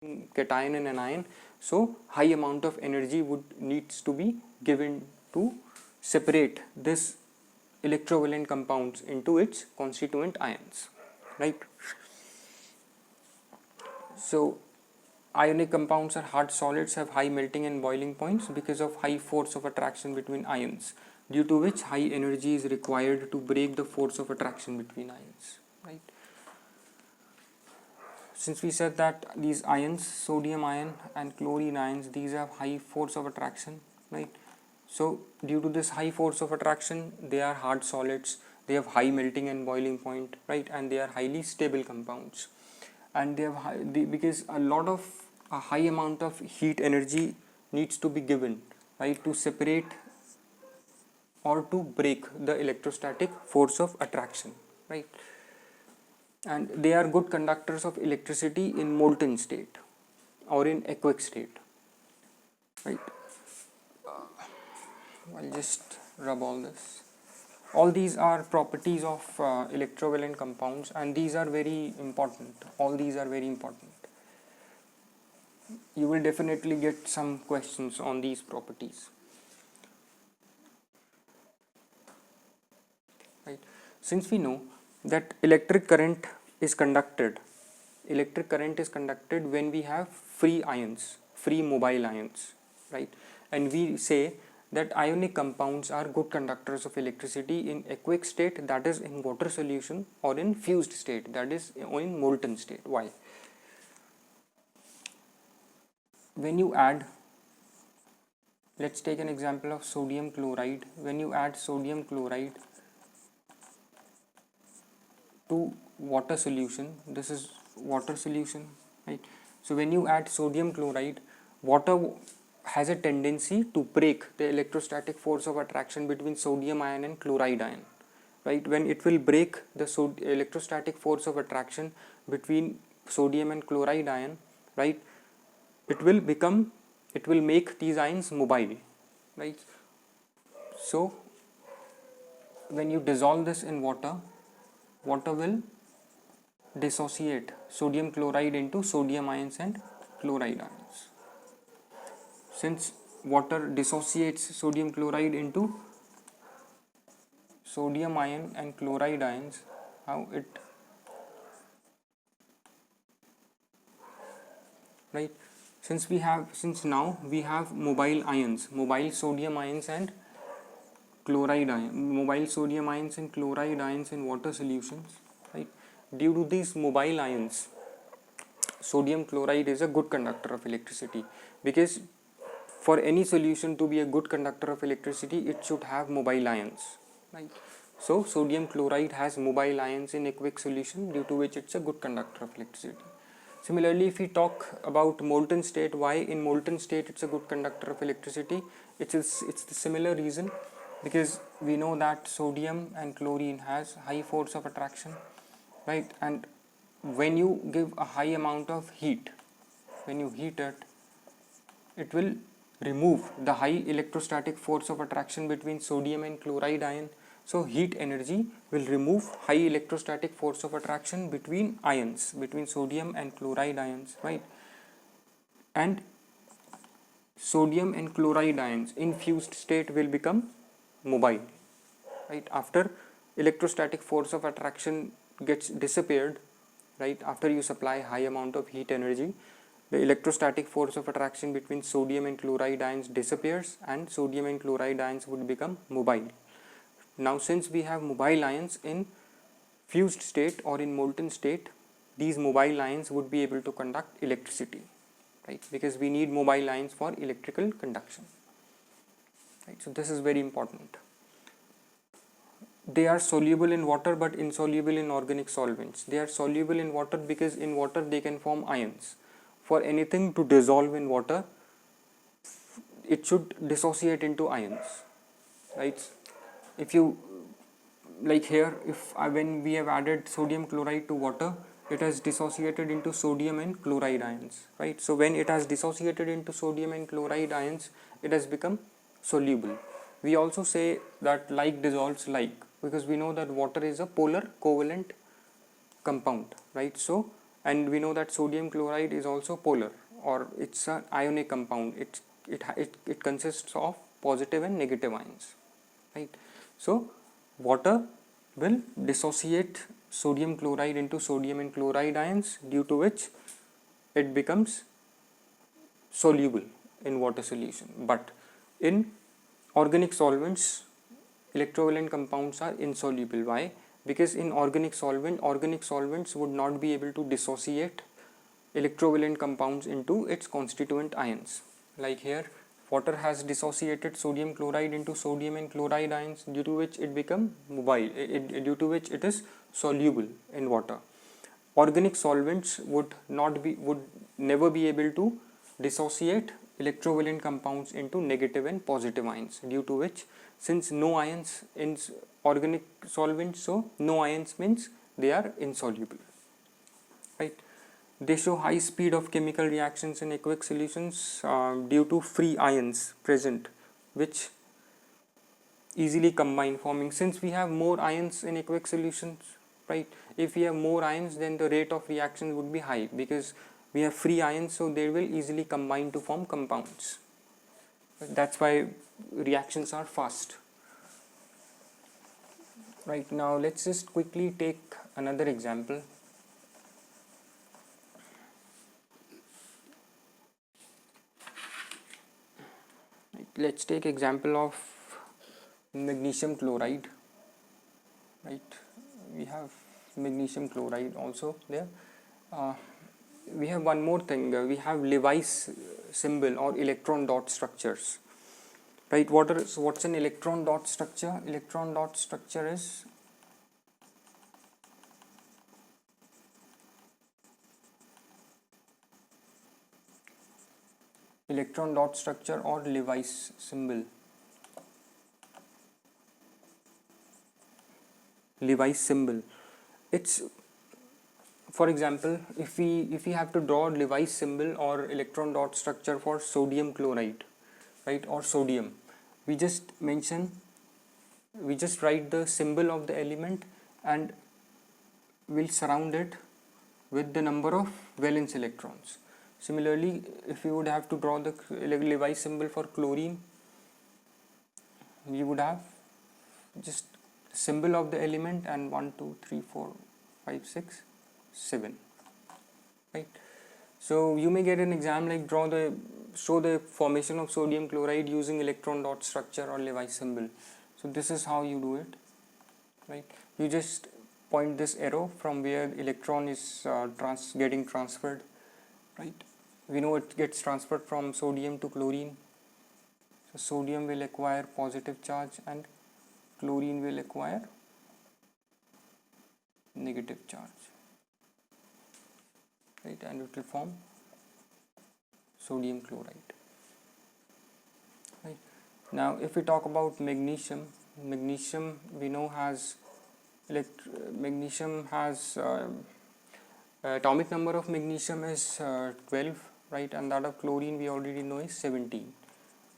cation and anion, so high amount of energy would needs to be given to separate this electrovalent compounds into its constituent ions, right? So ionic compounds or hard solids have high melting and boiling points because of high force of attraction between ions, due to which high energy is required to break the force of attraction between ions, right? Since we said that these ions, sodium ion and chlorine ions, these have high force of attraction, right? So due to this high force of attraction, they are hard solids, they have high melting and boiling point, right? And they are highly stable compounds, and they have because a high amount of heat energy needs to be given, right, to separate or to break the electrostatic force of attraction, right? And they are good conductors of electricity in molten state or in aqueous state, right? I'll just rub all this. All these are properties of electrovalent compounds, and these are very important. All these are very important. You will definitely get some questions on these properties, right? Since we know that electric current is conducted when we have free ions, free mobile ions, right? And we say that ionic compounds are good conductors of electricity in aqueous state, that is in water solution, or in fused state, that is in molten state. Why? When you add, let's take an example of sodium chloride. When you add sodium chloride to water solution, this is water solution, right? So when you add sodium chloride, water has a tendency to break the electrostatic force of attraction between sodium ion and chloride ion, right? When it will break the electrostatic force of attraction between sodium and chloride ion, right, it will make these ions mobile, right? So when you dissolve this in water, water will dissociate sodium chloride into sodium ions and chloride ions. Since water dissociates sodium chloride into sodium ion and chloride ions, how it, right? Since now we have mobile ions, mobile sodium ions and chloride ion, mobile sodium ions and chloride ions in water solutions, right? Due to these mobile ions, sodium chloride is a good conductor of electricity, because for any solution to be a good conductor of electricity, it should have mobile ions, right? So sodium chloride has mobile ions in aqueous solution, due to which it's a good conductor of electricity. Similarly, if we talk about molten state, why in molten state it's a good conductor of electricity? It's the similar reason, because we know that sodium and chlorine has high force of attraction, right? And when you give a high amount of heat, when you heat it, it will remove the high electrostatic force of attraction between sodium and chloride ion. So heat energy will remove high electrostatic force of attraction between ions, between sodium and chloride ions, right? And sodium and chloride ions in fused state will become mobile, right? After electrostatic force of attraction gets disappeared, right, after you supply high amount of heat energy, the electrostatic force of attraction between sodium and chloride ions disappears, and sodium and chloride ions would become mobile. Now since we have mobile ions in fused state or in molten state, these mobile ions would be able to conduct electricity, right? Because we need mobile ions for electrical conduction, right? So this is very important. They are soluble in water but insoluble in organic solvents. They are soluble in water because in water they can form ions. For anything to dissolve in water, it should dissociate into ions, right? If you, like here, if when we have added sodium chloride to water, it has dissociated into sodium and chloride ions, right? So when it has dissociated into sodium and chloride ions, it has become soluble. We also say that like dissolves like, because we know that water is a polar covalent compound, right? So and we know that sodium chloride is also polar, or it's an ionic compound. It consists of positive and negative ions, right? So water will dissociate sodium chloride into sodium and chloride ions, due to which it becomes soluble in water solution. But in organic solvents, electrovalent compounds are insoluble. Why? Because in organic solvents would not be able to dissociate electrovalent compounds into its constituent ions. Like here, water has dissociated sodium chloride into sodium and chloride ions, due to which it become mobile, due to which it is soluble in water. Organic solvents would never be able to dissociate electrovalent compounds into negative and positive ions, due to which, since no ions in organic solvents, so no ions means they are insoluble, right? They show high speed of chemical reactions in aqueous solutions due to free ions present, which easily combine, forming, since we have more ions in aqueous solutions, right? If we have more ions, then the rate of reaction would be high, because we have free ions, so they will easily combine to form compounds. That's why reactions are fast. Right, now let's just quickly take another example. Let's take example of magnesium chloride, right? We have magnesium chloride also there. We have one more thing, we have Lewis symbol or electron dot structures, right? What's an electron dot structure? Electron dot structure is electron dot structure or Lewis symbol. Lewis symbol, it's, for example, if we have to draw Lewis symbol or electron dot structure for sodium chloride, right, or sodium, we just write the symbol of the element and we'll surround it with the number of valence electrons. Similarly, if we would have to draw the Lewis symbol for chlorine, we would have just symbol of the element and 1 2 3 4 5 6 7, right? So you may get an exam like show the formation of sodium chloride using electron dot structure or Lewis symbol. So this is how you do it, right? You just point this arrow from where electron is getting transferred, right? We know it gets transferred from sodium to chlorine. So sodium will acquire positive charge and chlorine will acquire negative charge, right? And it will form sodium chloride, right? Now if we talk about magnesium, we know has atomic number of magnesium is 12, right? And that of chlorine we already know is 17.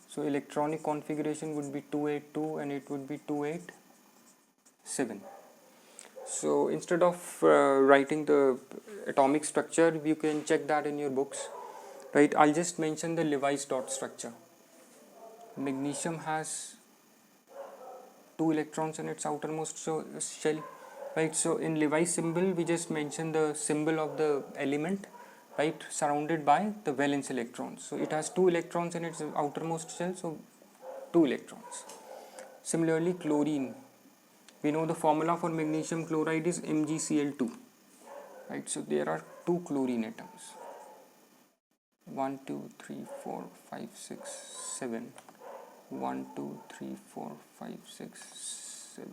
So electronic configuration would be 282 and it would be 287. So instead of writing the atomic structure, you can check that in your books, right? I'll just mention the Lewis dot structure. Magnesium has 2 electrons in its outermost shell, right? So in Lewis symbol, we just mention the symbol of the element, right, surrounded by the valence electrons. So it has 2 electrons in its outermost shell, so 2 electrons. Similarly, chlorine, we know the formula for magnesium chloride is MgCl2, right? So there are 2 chlorine atoms, 1 2 3 4 5 6 7, 1 2 3 4 5 6 7.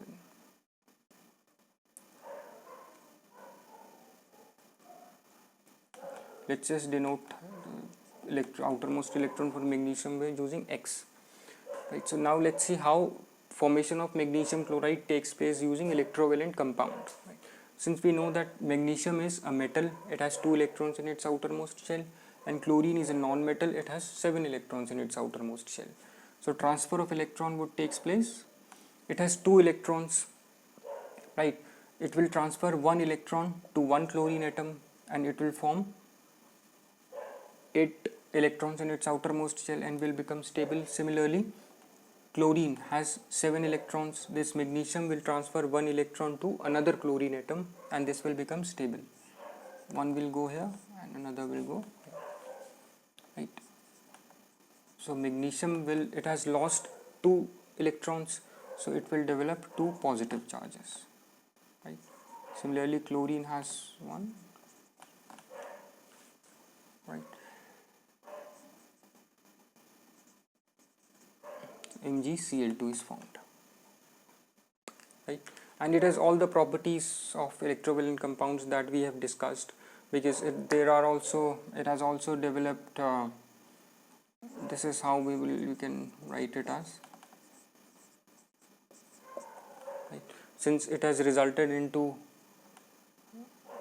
Let's just denote the outermost electron for magnesium by using X, right? So now let's see how formation of magnesium chloride takes place using electrovalent compound, right? Since we know that magnesium is a metal, it has 2 electrons in its outermost shell, and chlorine is a non-metal, it has 7 electrons in its outermost shell. So transfer of electron would takes place. It has 2 electrons, right? It will transfer 1 electron to 1 chlorine atom and it will form 8 electrons in its outermost shell and will become stable. Similarly, chlorine has 7 electrons. This magnesium will transfer 1 electron to another chlorine atom and this will become stable. One will go here and another will go here, right? So magnesium it has lost 2 electrons, so it will develop 2 positive charges, right? Similarly, chlorine has 1, right? MgCl2 is formed, right? And it has all the properties of electrovalent compounds that we have discussed, because it has also developed this is how we can write it as, right? Since it has resulted into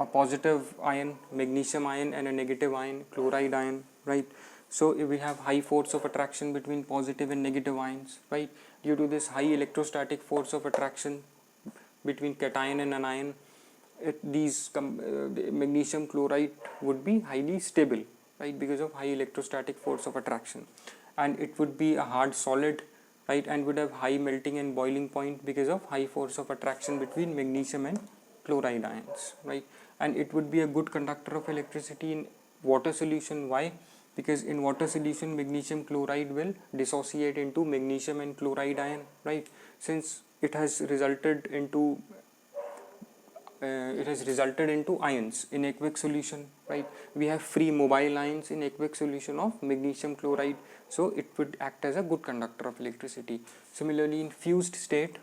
a positive ion, magnesium ion, and a negative ion, chloride ion, right? So if we have high force of attraction between positive and negative ions, right? Due to this high electrostatic force of attraction between cation and anion, the magnesium chloride would be highly stable, right? Because of high electrostatic force of attraction, and it would be a hard solid, right? And would have high melting and boiling point because of high force of attraction between magnesium and chloride ions, right? And it would be a good conductor of electricity in water solution. Why? Because in water solution, magnesium chloride will dissociate into magnesium and chloride ion, right? Since it has resulted into ions in aqueous solution, right? We have free mobile ions in aqueous solution of magnesium chloride, so it would act as a good conductor of electricity. Similarly, in fused state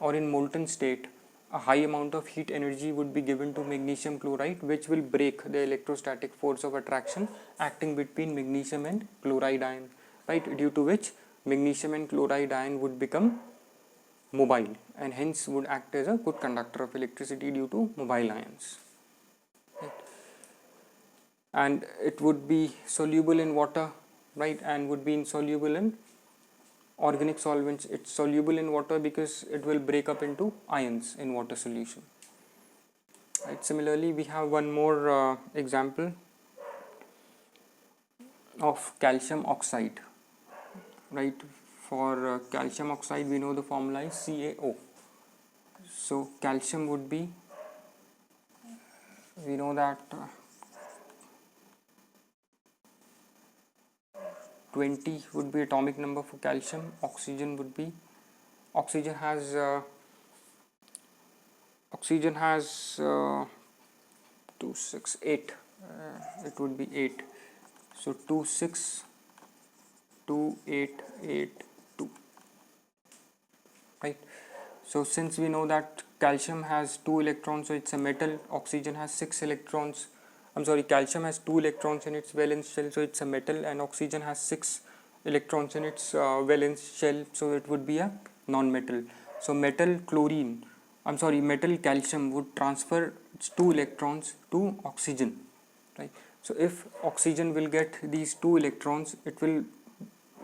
or in molten state, a high amount of heat energy would be given to magnesium chloride, which will break the electrostatic force of attraction acting between magnesium and chloride ion, right? Due to which magnesium and chloride ion would become mobile and hence would act as a good conductor of electricity due to mobile ions, right? And it would be soluble in water, right? And would be insoluble in organic solvents. It's soluble in water because it will break up into ions in water solution, right? Similarly, we have one more example of calcium oxide, right? For calcium oxide, we know the formula is CaO. So calcium would be, we know that 20 would be atomic number for calcium. Oxygen would be, oxygen has 268, it would be 8, so 2628882, right? So since we know that calcium has 2 electrons, so it's a metal. Oxygen has 6 electrons. I'm sorry, calcium has 2 electrons in its valence shell, so it's a metal, and oxygen has 6 electrons in its valence shell, so it would be a non-metal. So metal calcium would transfer its 2 electrons to oxygen, right? So if oxygen will get these 2 electrons, it will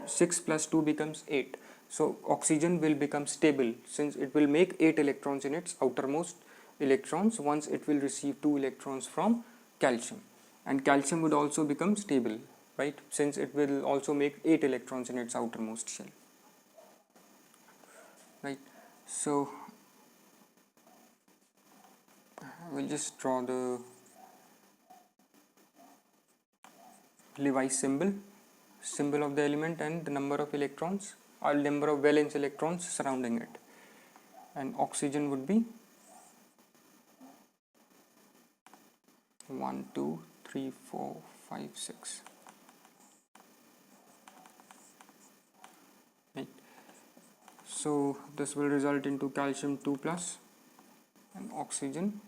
6 plus 2 becomes 8. So oxygen will become stable since it will make 8 electrons in its outermost electrons once it will receive 2 electrons from calcium, and calcium would also become stable, right? Since it will also make 8 electrons in its outermost shell, right? So we'll just draw the Lewis symbol of the element and the number of electrons or number of valence electrons surrounding it, and oxygen would be 1 2 3 4 5 6, right? So this will result into calcium 2 plus and oxygen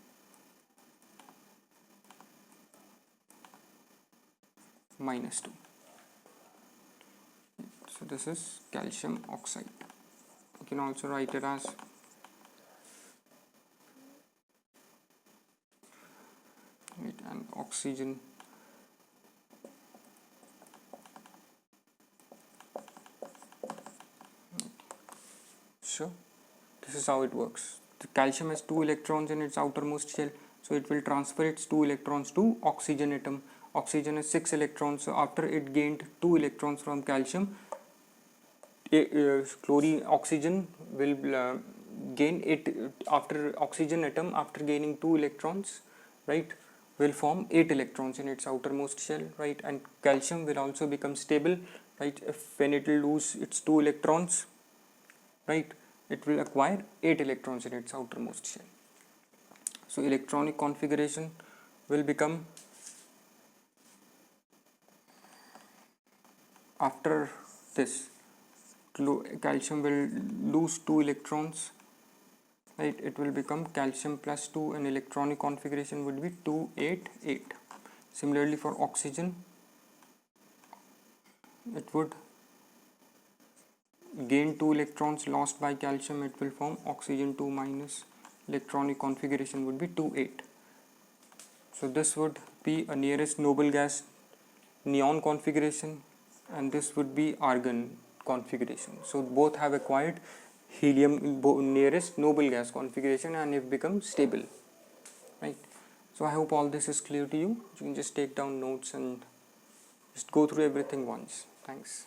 minus 2. So this is calcium oxide. You can also write it as and oxygen so this is how it works. The calcium has 2 electrons in its outermost shell, So it will transfer its 2 electrons to oxygen atom. Oxygen has 6 electrons, so after it gained 2 electrons from calcium, chlorine oxygen will gain it after oxygen atom, after gaining 2 electrons, right, will form 8 electrons in its outermost shell, right, and calcium will also become stable, right. If when it will lose its 2 electrons, right, it will acquire 8 electrons in its outermost shell. So electronic configuration will become, after this, calcium will lose 2 electrons, right, it will become calcium plus 2 and electronic configuration would be 2 8 8. Similarly for oxygen, it would gain 2 electrons lost by calcium, it will form oxygen 2 minus, electronic configuration would be 2 8. So this would be a nearest noble gas neon configuration, and this would be argon configuration. So both have acquired helium nearest noble gas configuration and have become stable, right. So I hope all this is clear to you. You can just take down notes and just go through everything once. Thanks.